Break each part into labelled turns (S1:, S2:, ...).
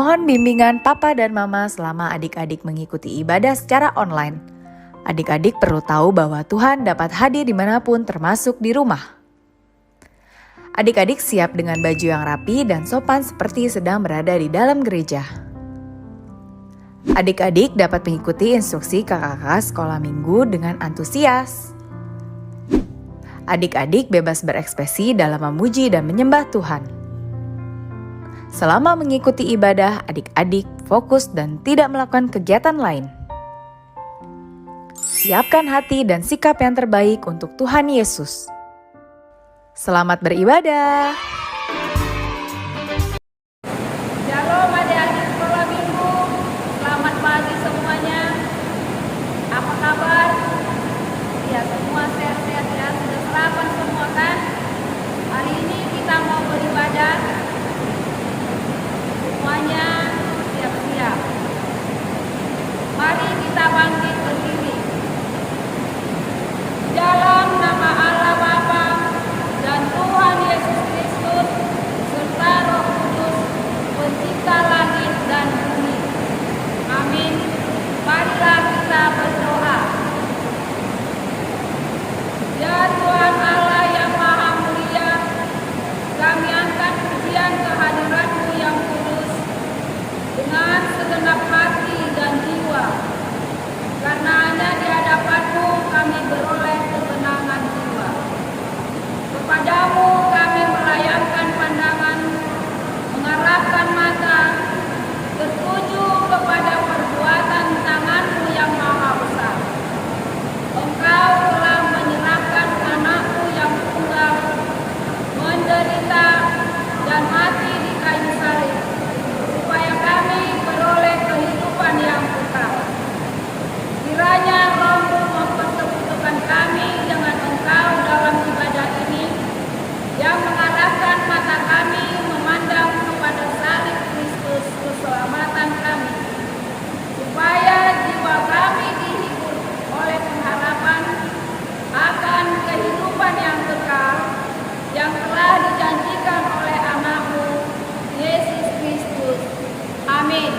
S1: Mohon bimbingan papa dan mama selama adik-adik mengikuti ibadah secara online. Adik-adik perlu tahu bahwa Tuhan dapat hadir dimanapun termasuk di rumah. Adik-adik siap dengan baju yang rapi dan sopan seperti sedang berada di dalam gereja. Adik-adik dapat mengikuti instruksi kakak-kakak sekolah minggu dengan antusias. Adik-adik bebas berekspresi dalam memuji dan menyembah Tuhan. Selama mengikuti ibadah, adik-adik fokus dan tidak melakukan kegiatan lain. Siapkan hati dan sikap yang terbaik untuk Tuhan Yesus. Selamat beribadah.
S2: Shalom adik-adik sekolah minggu. Selamat pagi semuanya. Apa kabar? Ya, semua sehat-sehat ya. Sudah sarapan semua kan? Hari ini kita mau beribadah. Semuanya siap-siap. Mari kita bangkit berdiri. Dalam nama Allah Bapa dan Tuhan Yesus Kristus serta Roh Kudus, Pencipta langit dan bumi. Amin. Marilah kita berdoa. Ya Tuhan Allah yang Maha Mulia, kami angkat pujian kehadiran-Mu yang kudus dengan segenap hati dan jiwa, karena hanya di hadapan-Mu kami beroleh ketenangan jiwa. Kepadamu kami melayangkan pandangan, mengarahkan mata, tertuju kepada perbuatan tangan-Mu yang maha besar. Engkau telah menyerahkan anak-Mu yang tunggal, menderita dan mati di kayu salib, supaya kami beroleh kehidupan yang kekal. Kiranya Roh-Mu mempersekutukan kami dengan Engkau dalam ibadah ini, yang mengarahkan mata kami memandang kepada salib Kristus keselamatan kami, supaya jiwa kami dihibur oleh pengharapan akan kehidupan yang kekal yang telah dijanjikan oleh anak-Mu, Yesus Kristus. Amin.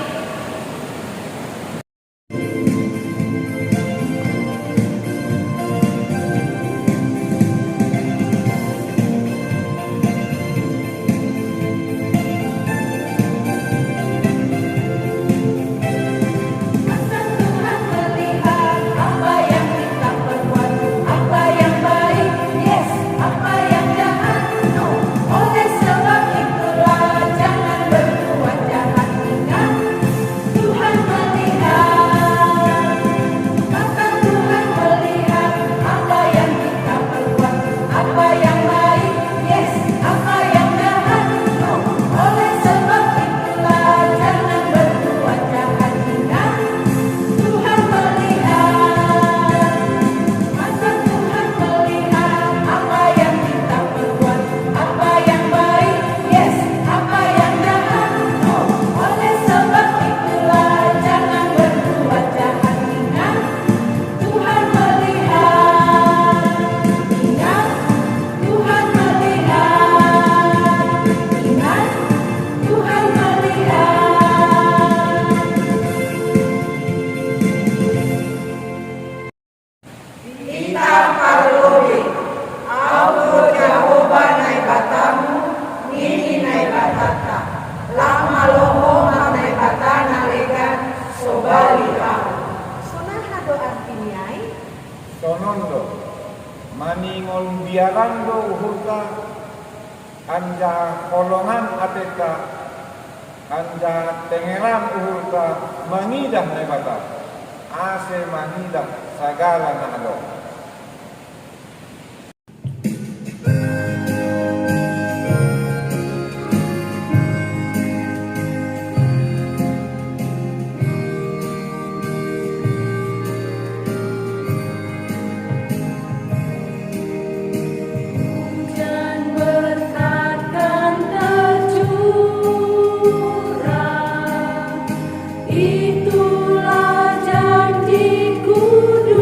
S3: Sonondo, maningol biarando uhurta, anja kolongan ateka, anja tengeram uhurta, mangidah nebata, ase mangidah sagala nahalo.
S4: Itulah janji kudus.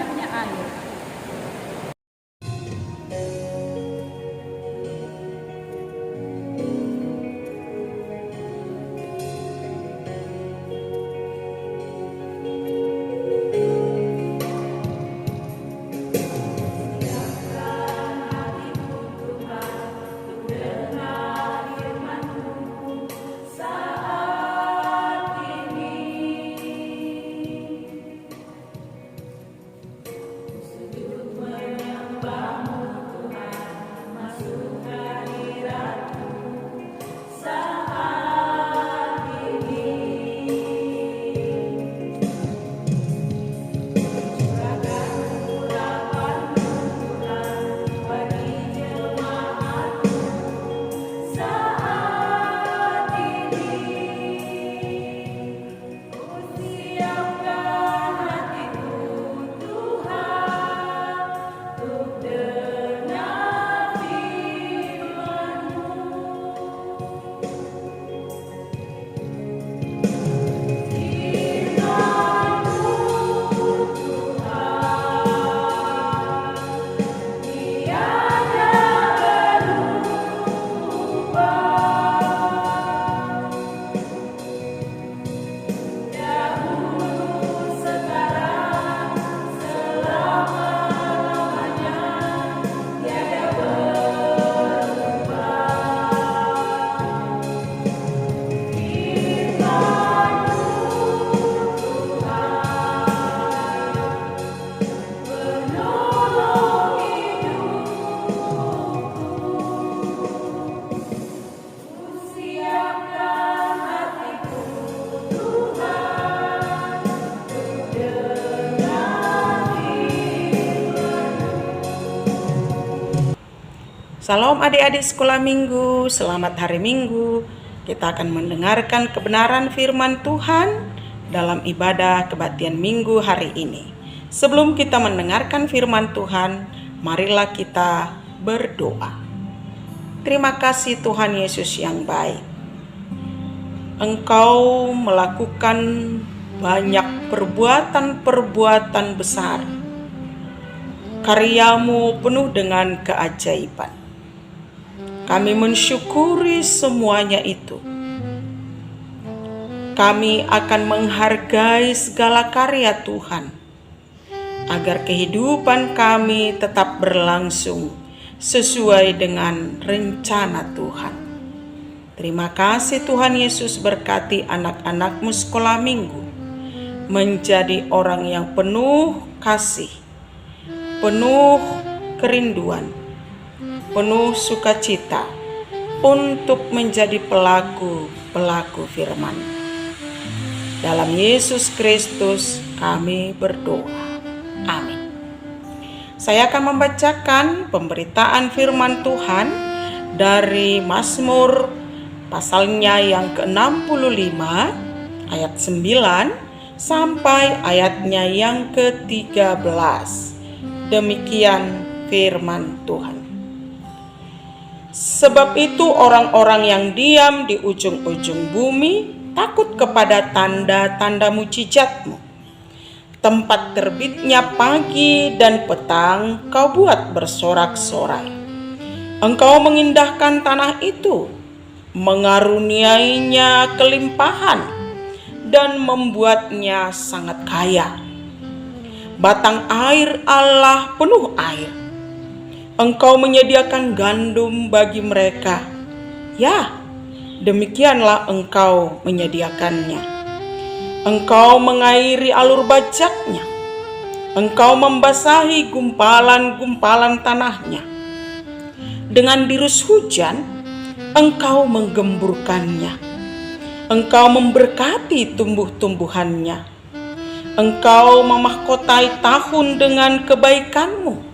S2: banyaknya air.
S4: Salam adik-adik sekolah minggu, selamat hari Minggu. Kita akan mendengarkan kebenaran firman Tuhan dalam ibadah kebaktian Minggu hari ini. Sebelum kita mendengarkan firman Tuhan, marilah kita berdoa. Terima kasih Tuhan Yesus yang baik. Engkau melakukan banyak perbuatan-perbuatan besar. Karyamu penuh dengan keajaiban. Kami mensyukuri semuanya itu. Kami akan menghargai segala karya Tuhan, agar kehidupan kami tetap berlangsung sesuai dengan rencana Tuhan. Terima kasih Tuhan Yesus, berkati anak-anak-Mu sekolah minggu, menjadi orang yang penuh kasih, penuh kerinduan, penuh sukacita untuk menjadi pelaku firman. Dalam Yesus Kristus kami berdoa. Amin. Saya akan membacakan pemberitaan firman Tuhan dari Mazmur pasalnya yang ke-65 ayat 9 sampai ayatnya yang ke-13. Demikian firman Tuhan. Sebab itu orang-orang yang diam di ujung-ujung bumi takut kepada tanda-tanda mujizat-Mu. Tempat terbitnya pagi dan petang Kau buat bersorak-sorai. Engkau mengindahkan tanah itu, mengaruniainya kelimpahan, dan membuatnya sangat kaya. Batang air Allah penuh air. Engkau menyediakan gandum bagi mereka. Ya, demikianlah Engkau menyediakannya. Engkau mengairi alur bajaknya. Engkau membasahi gumpalan-gumpalan tanahnya. Dengan dirus hujan, Engkau menggemburkannya. Engkau memberkati tumbuh-tumbuhannya. Engkau memahkotai tahun dengan kebaikan-Mu.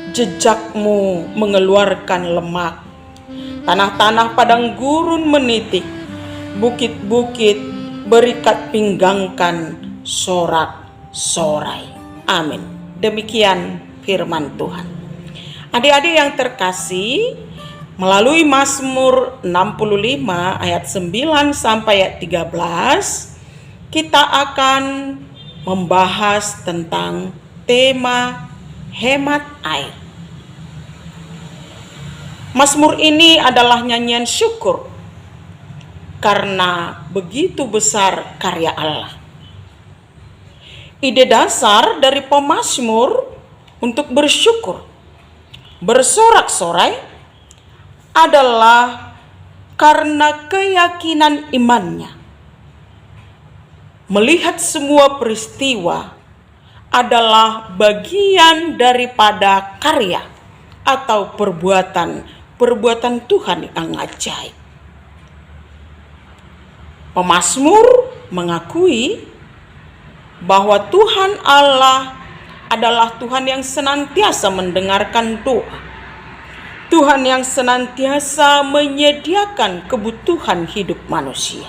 S4: Jejak-Mu mengeluarkan lemak. Tanah-tanah padang gurun menitik. Bukit-bukit berikat pinggangkan sorak-sorai. Amin. Demikian firman Tuhan. Adik-adik yang terkasih, melalui Mazmur 65 ayat 9 sampai ayat 13, kita akan membahas tentang tema hemat air. Mazmur ini adalah nyanyian syukur karena begitu besar karya Allah. Ide dasar dari pemazmur untuk bersyukur, bersorak-sorai adalah karena keyakinan imannya. Melihat semua peristiwa adalah bagian daripada karya atau perbuatan Tuhan yang ajaib. Pemazmur mengakui bahwa Tuhan Allah adalah Tuhan yang senantiasa mendengarkan doa. Tuhan yang senantiasa menyediakan kebutuhan hidup manusia.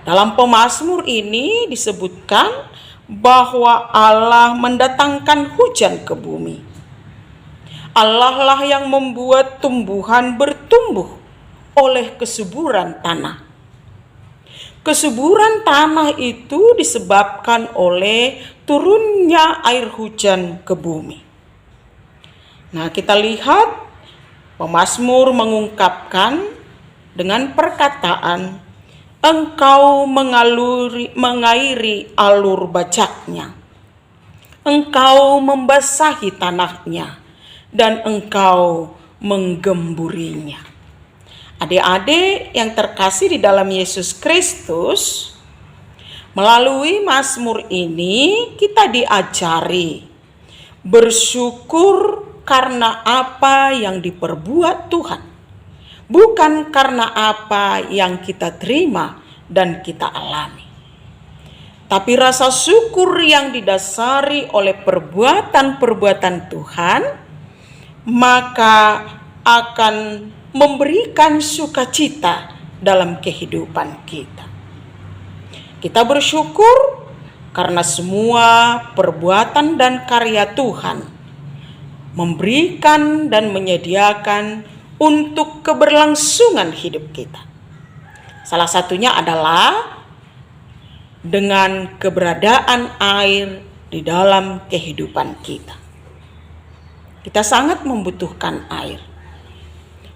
S4: Dalam pemazmur ini disebutkan bahwa Allah mendatangkan hujan ke bumi. Allah lah yang membuat tumbuhan bertumbuh oleh kesuburan tanah. Kesuburan tanah itu disebabkan oleh turunnya air hujan ke bumi. Nah, kita lihat pemazmur mengungkapkan dengan perkataan, engkau mengairi alur bajaknya, engkau membasahi tanahnya, dan engkau menggemburinya. Adik-adik yang terkasih di dalam Yesus Kristus, melalui mazmur ini kita diajari bersyukur karena apa yang diperbuat Tuhan, bukan karena apa yang kita terima dan kita alami. Tapi rasa syukur yang didasari oleh perbuatan-perbuatan Tuhan, maka akan memberikan sukacita dalam kehidupan kita. Kita bersyukur karena semua perbuatan dan karya Tuhan memberikan dan menyediakan untuk keberlangsungan hidup kita. Salah satunya adalah dengan keberadaan air di dalam kehidupan kita. Kita sangat membutuhkan air.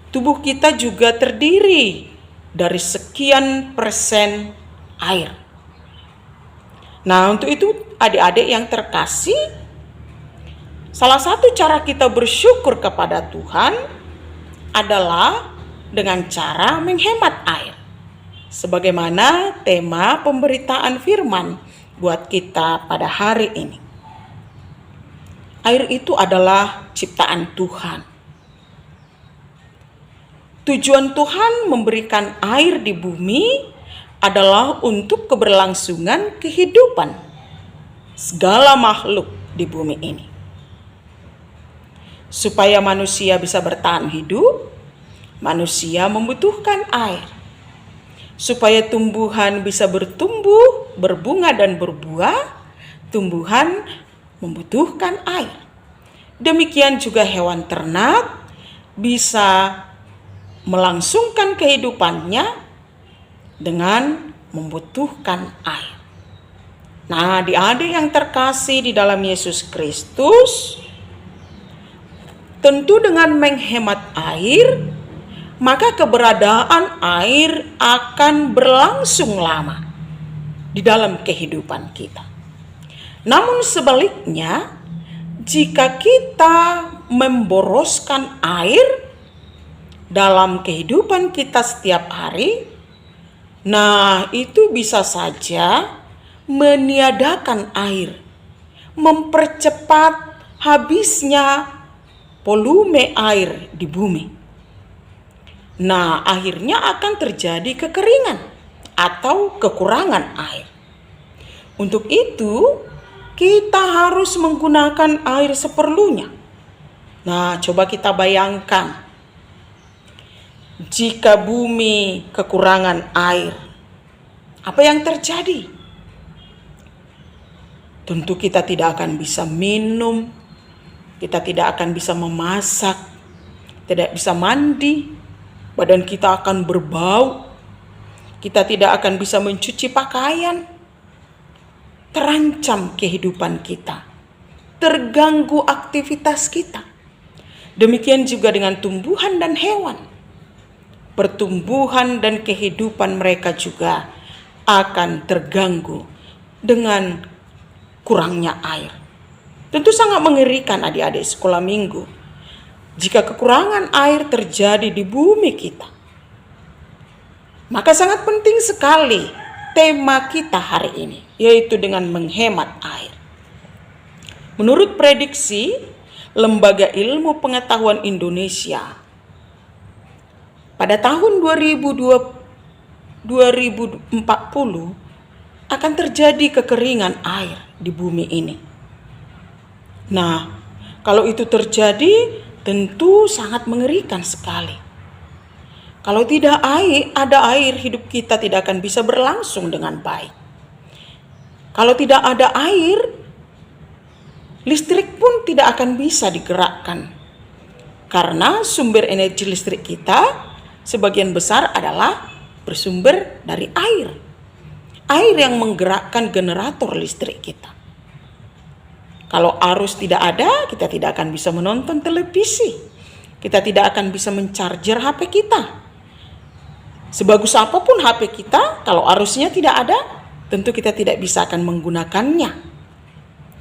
S4: Tubuh kita juga terdiri dari sekian persen air. Nah, untuk itu adik-adik yang terkasih, salah satu cara kita bersyukur kepada Tuhan adalah dengan cara menghemat air. Sebagaimana tema pemberitaan firman buat kita pada hari ini. Air itu adalah ciptaan Tuhan. Tujuan Tuhan memberikan air di bumi adalah untuk keberlangsungan kehidupan segala makhluk di bumi ini. Supaya manusia bisa bertahan hidup, manusia membutuhkan air. Supaya tumbuhan bisa bertumbuh, berbunga dan berbuah, tumbuhan membutuhkan air. Demikian juga hewan ternak bisa melangsungkan kehidupannya dengan membutuhkan air. Nah, adik-adik yang terkasih di dalam Yesus Kristus, tentu dengan menghemat air, maka keberadaan air akan berlangsung lama di dalam kehidupan kita. Namun sebaliknya, jika kita memboroskan air dalam kehidupan kita setiap hari, nah itu bisa saja meniadakan air, mempercepat habisnya volume air di bumi. Nah, akhirnya akan terjadi kekeringan atau kekurangan air. Untuk itu, kita harus menggunakan air seperlunya. Nah, coba kita bayangkan, jika bumi kekurangan air, apa yang terjadi? Tentu kita tidak akan bisa minum, kita tidak akan bisa memasak, tidak bisa mandi, badan kita akan berbau, kita tidak akan bisa mencuci pakaian. Terancam kehidupan kita terganggu aktivitas kita. Demikian juga dengan tumbuhan dan hewan. Pertumbuhan dan kehidupan mereka juga akan terganggu dengan kurangnya air. Tentu sangat mengerikan adik-adik sekolah minggu jika kekurangan air terjadi di bumi kita. Maka sangat penting sekali tema kita hari ini, yaitu dengan menghemat air. Menurut prediksi Lembaga Ilmu Pengetahuan Indonesia, pada tahun 2040 akan terjadi kekeringan air di bumi ini. Nah, kalau itu terjadi, tentu sangat mengerikan sekali. Kalau tidak ada air, hidup kita tidak akan bisa berlangsung dengan baik. Kalau tidak ada air, listrik pun tidak akan bisa digerakkan. Karena sumber energi listrik kita sebagian besar adalah bersumber dari air. Air yang menggerakkan generator listrik kita. Kalau arus tidak ada, kita tidak akan bisa menonton televisi. Kita tidak akan bisa mencharger HP kita. Sebagus apapun HP kita, kalau arusnya tidak ada, tentu kita tidak bisa akan menggunakannya.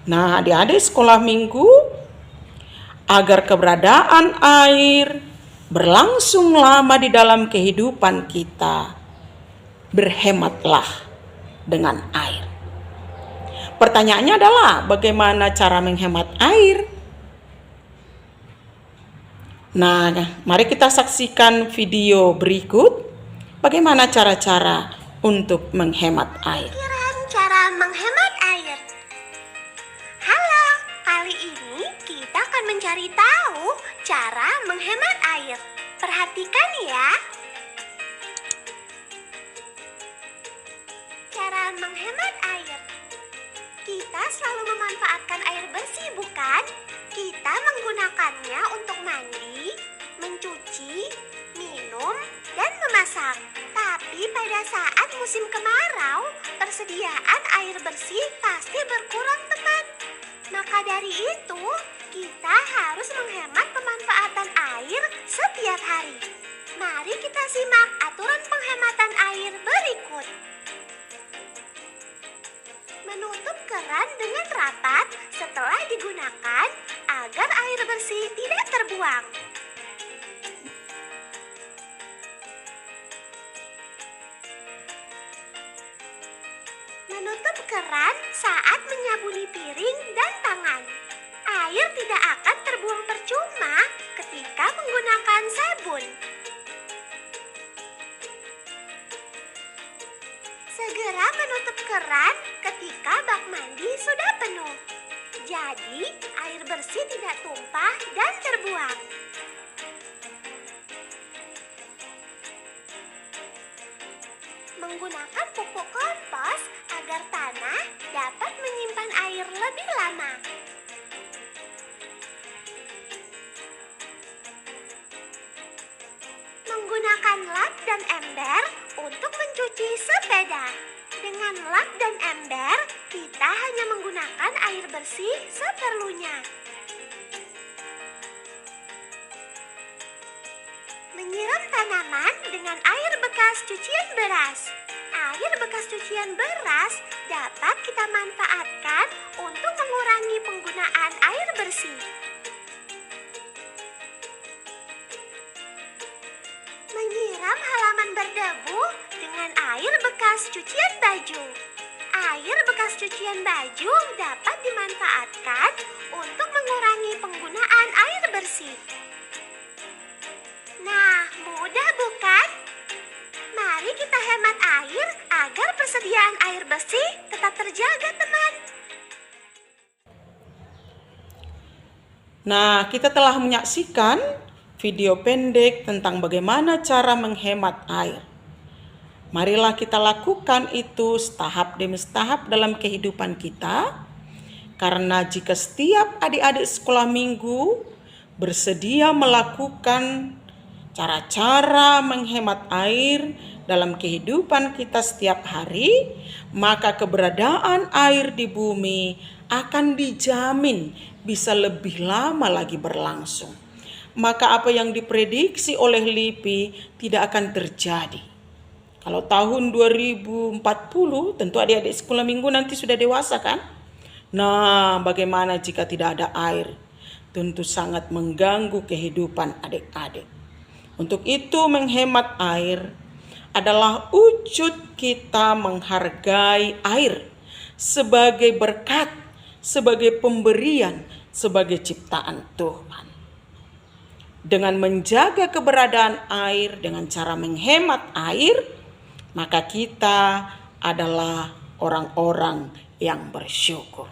S4: Nah, adik-adik sekolah minggu, agar keberadaan air berlangsung lama di dalam kehidupan kita, berhematlah dengan air. Pertanyaannya adalah bagaimana cara menghemat air? Nah, mari kita saksikan video berikut bagaimana cara-cara untuk menghemat air.
S5: Cara menghemat air. Halo, kali ini kita akan mencari tahu cara menghemat air. Perhatikan ya. Cara menghemat air. Kita selalu memanfaatkan air bersih, bukan? Kita menggunakannya untuk mandi, mencuci, minum, dan memasak. Tapi pada saat musim kemarau, persediaan air bersih pasti berkurang, teman. Maka dari itu, kita harus menghemat pemanfaatan air setiap hari. Mari kita simak aturan penghematan air berikut. Menutup keran dengan rapat setelah digunakan agar air bersih tidak terbuang. Menutup keran saat menyabuni piring dan tangan. Air tidak akan terbuang percuma ketika menggunakan sabun. Segera menutup keran ketika bak mandi sudah penuh. Jadi, air bersih tidak tumpah dan terbuang. Menggunakan pupuk kompos agar tanah dapat menyimpan air lebih lama. Menggunakan lap dan ember untuk mencuci sepeda. Dengan lap dan ember, kita hanya menggunakan air bersih seperlunya. Menyiram tanaman dengan air bekas cucian beras. Air bekas cucian beras dapat kita manfaatkan untuk mengurangi penggunaan air bersih. Menyiram halaman berdebu dengan air bekas cucian baju. Air bekas cucian baju dapat dimanfaatkan untuk mengurangi penggunaan air bersih. Nah, mudah bukan? Mari kita hemat air agar persediaan air bersih tetap terjaga, teman.
S4: Nah, kita telah menyaksikan video pendek tentang bagaimana cara menghemat air. Marilah kita lakukan itu tahap demi tahap dalam kehidupan kita. Karena jika setiap adik-adik sekolah minggu bersedia melakukan cara-cara menghemat air dalam kehidupan kita setiap hari, maka keberadaan air di bumi akan dijamin bisa lebih lama lagi berlangsung. Maka apa yang diprediksi oleh LIPI tidak akan terjadi. Kalau tahun 2040 tentu adik-adik sekolah minggu nanti sudah dewasa kan? Nah, bagaimana jika tidak ada air? Tentu sangat mengganggu kehidupan adik-adik. Untuk itu menghemat air adalah wujud kita menghargai air sebagai berkat, sebagai pemberian, sebagai ciptaan Tuhan. Dengan menjaga keberadaan air dengan cara menghemat air, maka kita adalah orang-orang yang bersyukur.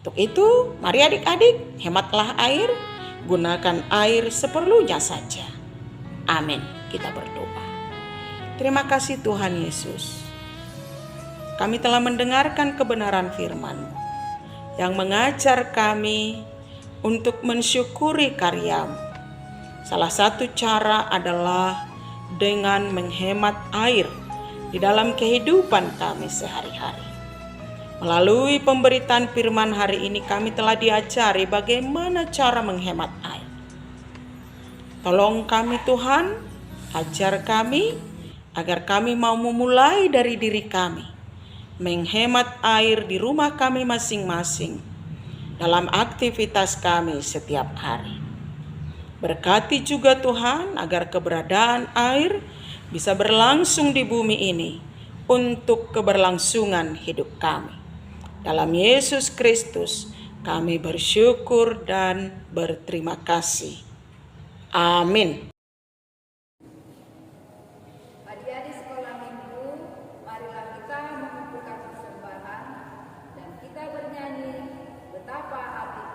S4: Untuk itu, mari adik-adik, hematlah air, gunakan air seperlunya saja. Amin. Kita berdoa. Terima kasih Tuhan Yesus. Kami telah mendengarkan kebenaran firman-Mu yang mengajar kami untuk mensyukuri karya-Mu. Salah satu cara adalah dengan menghemat air di dalam kehidupan kami sehari-hari. Melalui pemberitaan firman hari ini kami telah diajari bagaimana cara menghemat air. Tolong kami Tuhan, ajar kami agar kami mau memulai dari diri kami. Menghemat air di rumah kami masing-masing dalam aktivitas kami setiap hari. Berkati juga Tuhan agar keberadaan air bisa berlangsung di bumi ini untuk keberlangsungan hidup kami. Dalam Yesus Kristus kami bersyukur dan berterima kasih. Amin.
S2: Adik-adik sekolah minggu, marilah kita mengumpulkan persembahan dan kita bernyanyi betapa apiku.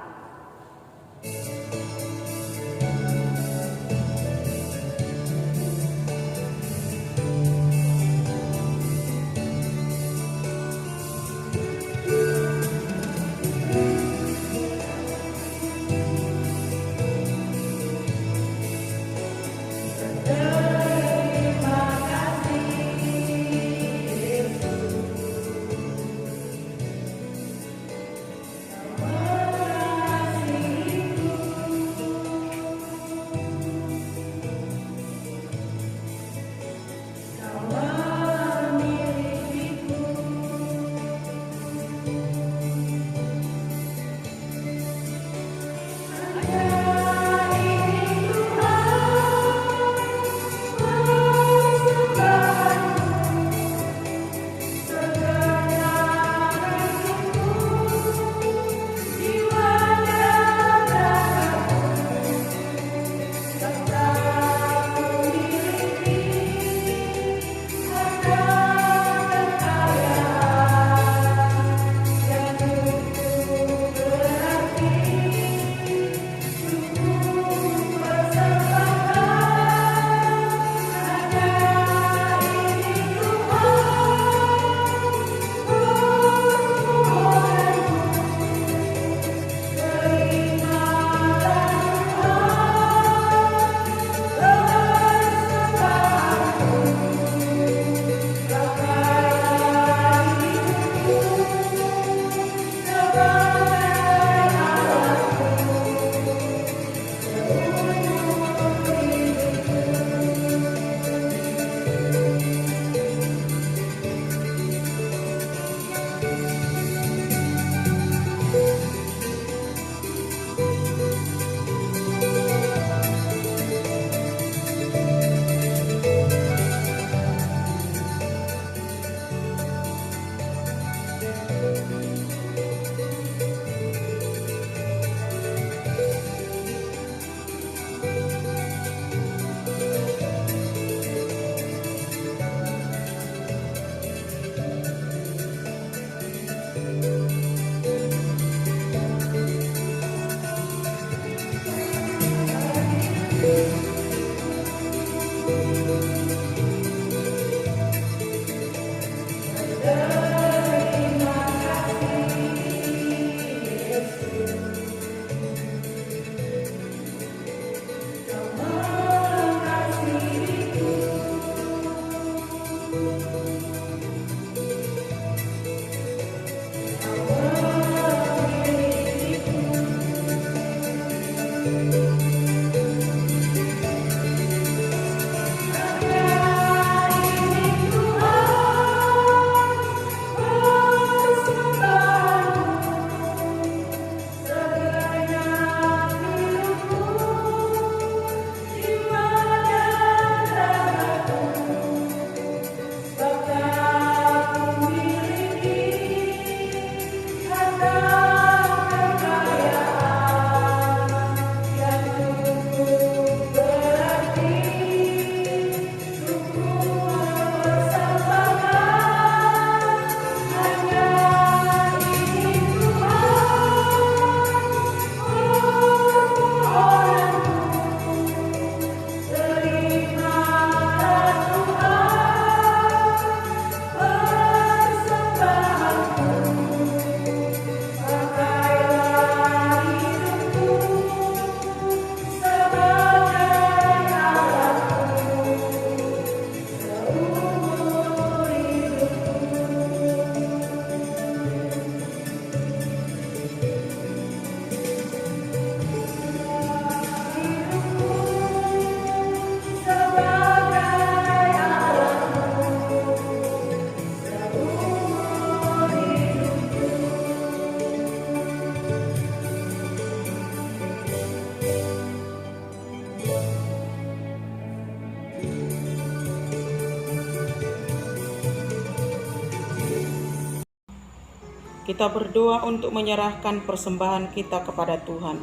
S4: kita berdoa untuk menyerahkan persembahan kita kepada Tuhan.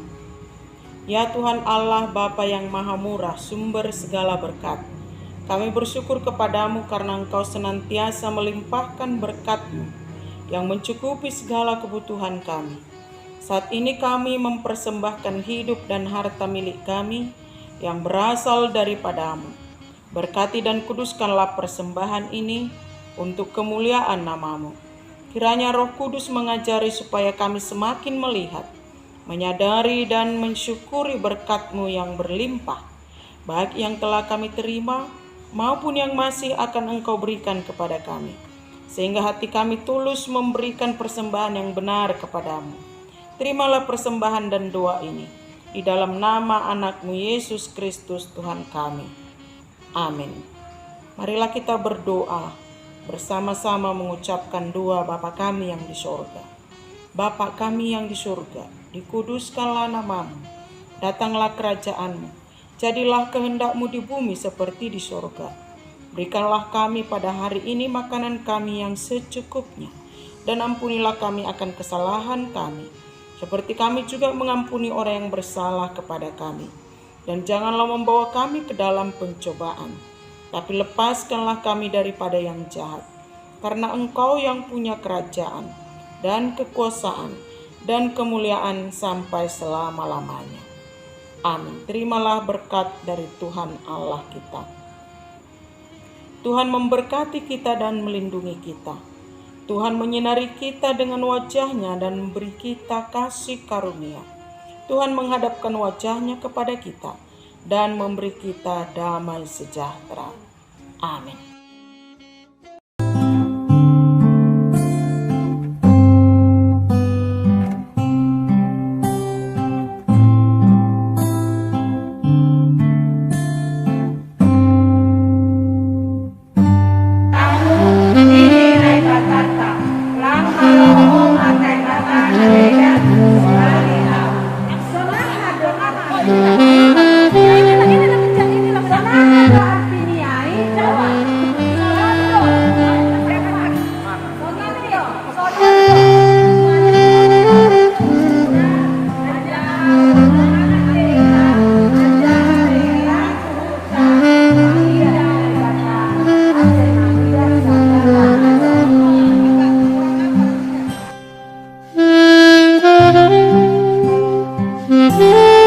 S4: Ya Tuhan Allah Bapa yang Maha Murah, sumber segala berkat, kami bersyukur kepadamu karena Engkau senantiasa melimpahkan berkat-Mu yang mencukupi segala kebutuhan kami. Saat ini kami mempersembahkan hidup dan harta milik kami yang berasal daripadamu. Berkati dan kuduskanlah persembahan ini untuk kemuliaan nama-Mu. Kiranya Roh Kudus mengajari supaya kami semakin melihat, menyadari dan mensyukuri berkat-Mu yang berlimpah, baik yang telah kami terima maupun yang masih akan Engkau berikan kepada kami, sehingga hati kami tulus memberikan persembahan yang benar kepadamu. Terimalah persembahan dan doa ini di dalam nama anak-Mu Yesus Kristus Tuhan kami. Amin. Marilah kita berdoa bersama-sama mengucapkan doa Bapa kami yang di surga. Bapa kami yang di surga, dikuduskanlah nama-Mu, datanglah kerajaan-Mu, jadilah kehendak-Mu di bumi seperti di surga. Berikanlah kami pada hari ini makanan kami yang secukupnya, dan ampunilah kami akan kesalahan kami, seperti kami juga mengampuni orang yang bersalah kepada kami. Dan janganlah membawa kami ke dalam pencobaan, tapi lepaskanlah kami daripada yang jahat. Karena Engkau yang punya kerajaan, dan kekuasaan, dan kemuliaan sampai selama-lamanya. Amin. Terimalah berkat dari Tuhan Allah kita. Tuhan memberkati kita dan melindungi kita. Tuhan menyinari kita dengan wajah-Nya dan memberi kita kasih karunia. Tuhan menghadapkan wajah-Nya kepada kita dan memberi kita damai sejahtera. Amin.
S6: Thank you.